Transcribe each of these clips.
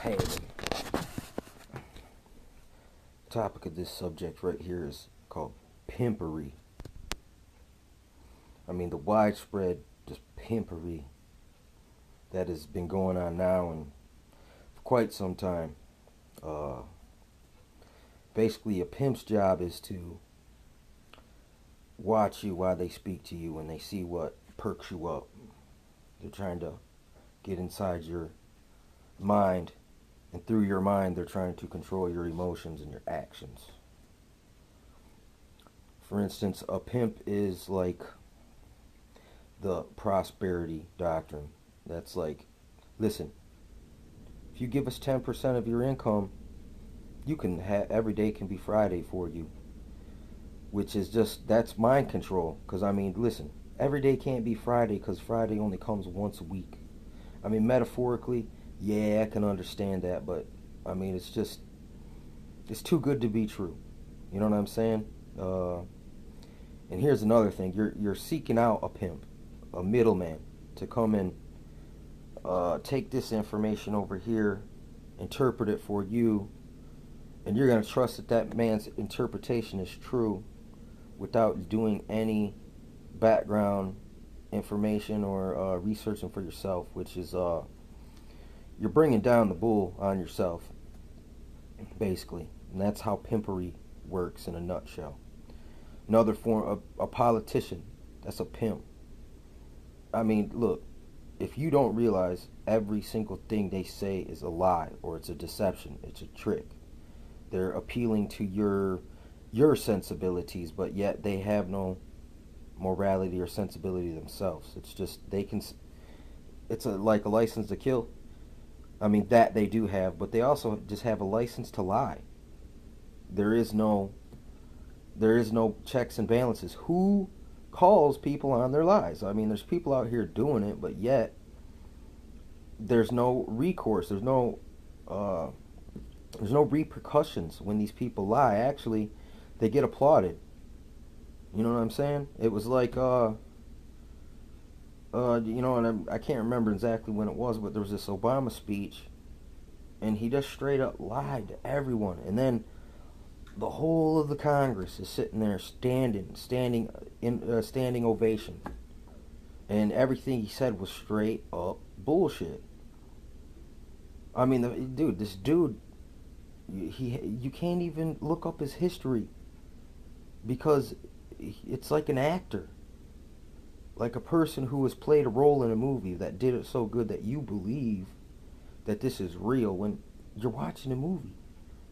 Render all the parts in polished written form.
Hey, the topic of this subject right here is called pimpery. I mean, the widespread just pimpery that has been going on now and for quite some time. Uh, Basically, a pimp's job is to watch you while they speak to you and they see what perks you up. They're trying to get inside your mind, and through your mind, they're trying to control your emotions and your actions. For instance, a pimp is like the prosperity doctrine. That's like, listen, if you give us 10% of your income, you can have every day can be Friday for you, which is just that's mind control. Because I mean, listen, every day can't be Friday because Friday only comes once a week. I mean, metaphorically, yeah, I can understand that, but I mean, it's too good to be true. You know what I'm saying? And here's another thing: you're seeking out a pimp, a middleman, to come and take this information over here, interpret it for you, and you're gonna trust that that man's interpretation is true, without doing any background information or researching for yourself, which is you're bringing down the bull on yourself, basically, and that's how pimpery works in a nutshell. Another form of a politician, that's a pimp. I mean, look, if you don't realize every single thing they say is a lie or it's a deception, it's a trick. They're appealing to your sensibilities, but yet they have no morality or sensibility themselves. It's just they can. It's like a license to kill. I mean that they do have, but they also just have a license to lie. There is no checks and balances. Who calls people on their lies? I mean, there's people out here doing it, but yet there's no recourse. There's no repercussions when these people lie. Actually, they get applauded. You know what I'm saying? It was like and I can't remember exactly when it was, but there was this Obama speech, and he just straight up lied to everyone, and then the whole of the Congress is sitting there standing ovation, and everything he said was straight up bullshit. I mean, this dude, you can't even look up his history because it's like an actor, like a person who has played a role in a movie that did it so good that you believe that this is real when you're watching a movie.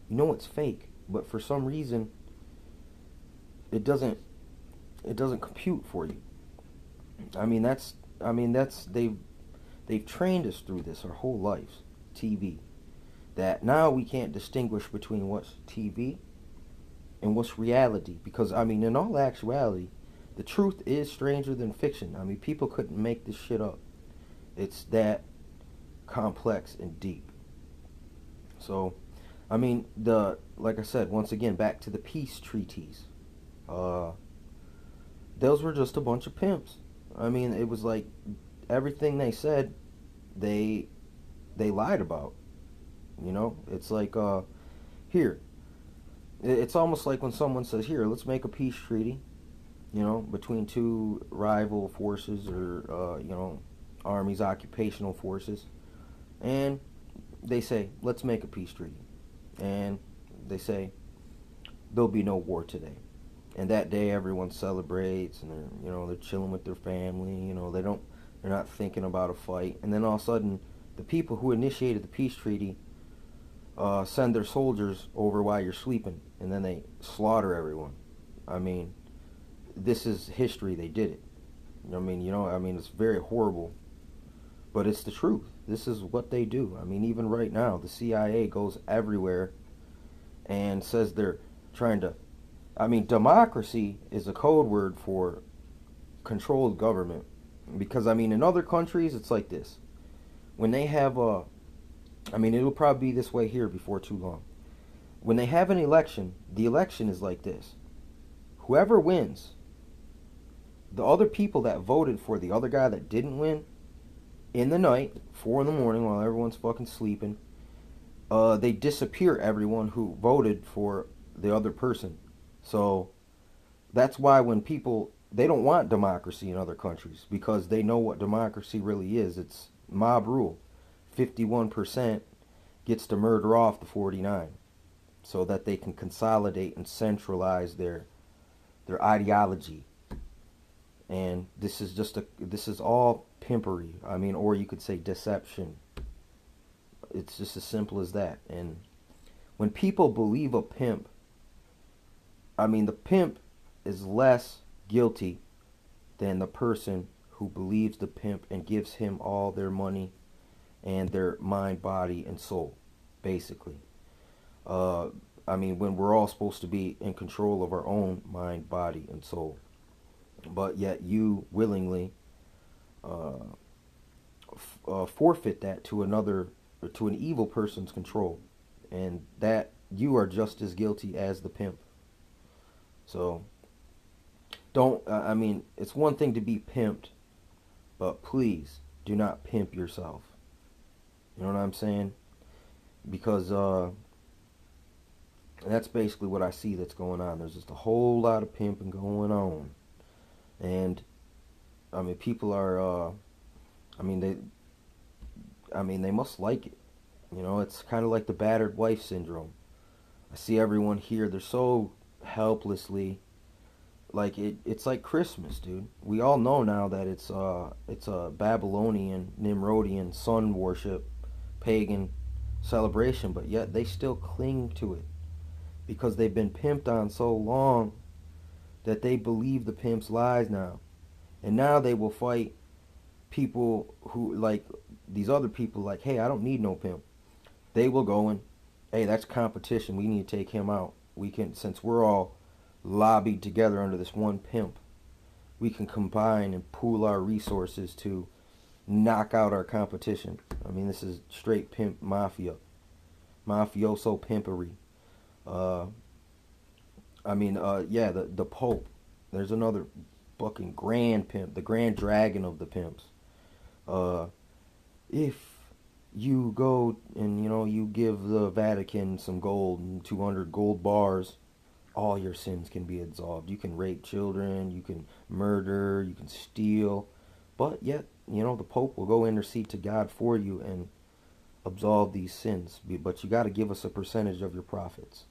You know it's fake, but for some reason it doesn't compute for you. I mean that's they've trained us through this our whole lives, TV, that now we can't distinguish between what's TV and what's reality, because I mean in all actuality the truth is stranger than fiction. I mean people couldn't make this shit up. It's that complex and deep. So I mean like I said, once again, back to the peace treaties. Uh those were just a bunch of pimps. I mean it was like everything they said they lied about. You know, it's like here. It's almost like when someone says, "Here, let's make a peace treaty," you know, between two rival forces or armies, occupational forces, and they say, "Let's make a peace treaty," and they say, "There'll be no war today." And that day, everyone celebrates, and they're chilling with their family. They're not thinking about a fight. And then all of a sudden, the people who initiated the peace treaty send their soldiers over while you're sleeping, and then they slaughter everyone. I mean, this is history. They did it. It's very horrible, but it's the truth. This is what they do. I mean, even right now, the CIA goes everywhere and says they're trying to. I mean, democracy is a code word for controlled government, because I mean, in other countries, it's like this. When they have it'll probably be this way here before too long. When they have an election, the election is like this. Whoever wins, the other people that voted for the other guy that didn't win, in the night, 4 in the morning while everyone's fucking sleeping, they disappear everyone who voted for the other person. So that's why when people, they don't want democracy in other countries because they know what democracy really is. It's mob rule. 51% gets to murder off the 49 so that they can consolidate and centralize their ideology. And this is all pimpery. I mean, or you could say deception. It's just as simple as that. And when people believe a pimp, I mean, the pimp is less guilty than the person who believes the pimp and gives him all their money and their mind, body, and soul, basically. Uh, I mean, when we're all supposed to be in control of our own mind, body, and soul, but yet you willingly uh, forfeit that to another, to an evil person's control, and that you are just as guilty as the pimp. So don't. I mean, it's one thing to be pimped, but please do not pimp yourself. You know what I'm saying? Because that's basically what I see that's going on. There's just a whole lot of pimping going on, and I mean, people are. I mean, they must like it. You know, it's kind of like the battered wife syndrome. I see everyone here. They're so helplessly like it's like Christmas, dude. We all know now that it's a Babylonian, Nimrodian sun worship, pagan celebration, but yet they still cling to it because they've been pimped on so long that they believe the pimp's lies now. And now they will fight people who like these other people like, hey, I don't need no pimp. They will go and, hey, that's competition. We need to take him out. We can, since we're all lobbied together under this one pimp, we can combine and pool our resources to knock out our competition. I mean, this is straight pimp mafia, mafioso pimpery. Uh, yeah, the Pope. There's another fucking grand pimp, the grand dragon of the pimps. Uh, if you go and you give the Vatican some gold and 200 gold bars, all your sins can be absolved. You can rape children, you can murder, you can steal, but yet the Pope will go intercede to God for you and absolve these sins. But you got to give us a percentage of your profits.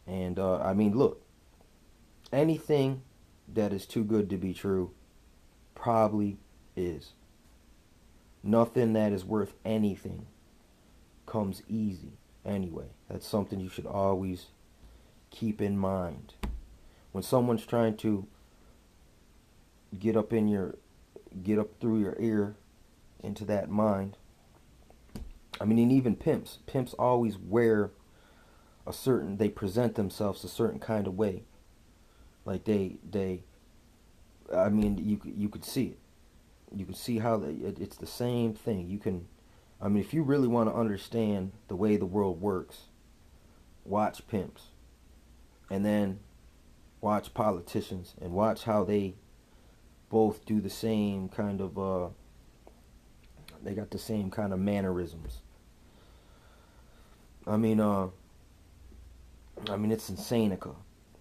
And I mean, look, anything that is too good to be true probably is. Nothing that is worth anything comes easy anyway. That's something you should always keep in mind. When someone's trying to get up through your ear into that mind. I mean, and even pimps always wear they present themselves a certain kind of way. Like I mean, you could see it. You can see how it's the same thing. You can, I mean, if you really want to understand the way the world works, watch pimps. And then watch politicians and watch how they both do the same kind of, they got the same kind of mannerisms. I mean, it's insaneca,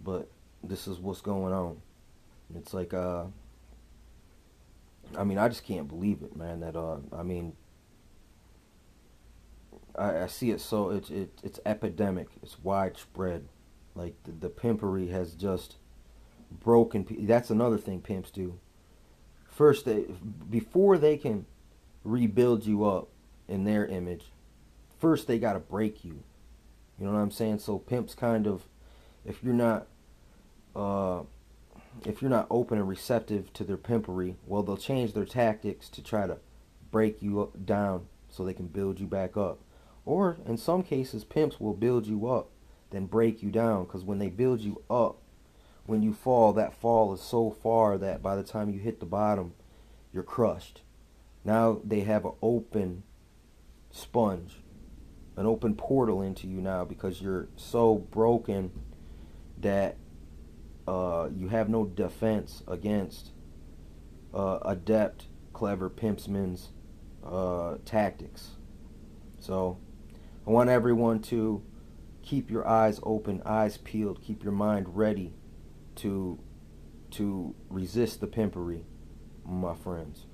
but this is what's going on. It's like, I just can't believe it, man. That I see it so it's epidemic. It's widespread. Like the pimpery has just broken. That's another thing pimps do. First, before they can rebuild you up in their image, first they gotta break you. You know what I'm saying? So pimps kind of, if you're not open and receptive to their pimpery, well, they'll change their tactics to try to break you down so they can build you back up. Or in some cases, pimps will build you up, then break you down. Because when they build you up, when you fall, that fall is so far that by the time you hit the bottom, you're crushed. Now they have an open sponge, an open portal into you now because you're so broken that you have no defense against adept, clever pimpsmen's tactics. So I want everyone to keep your eyes open, eyes peeled, keep your mind ready to resist the pimpery, my friends.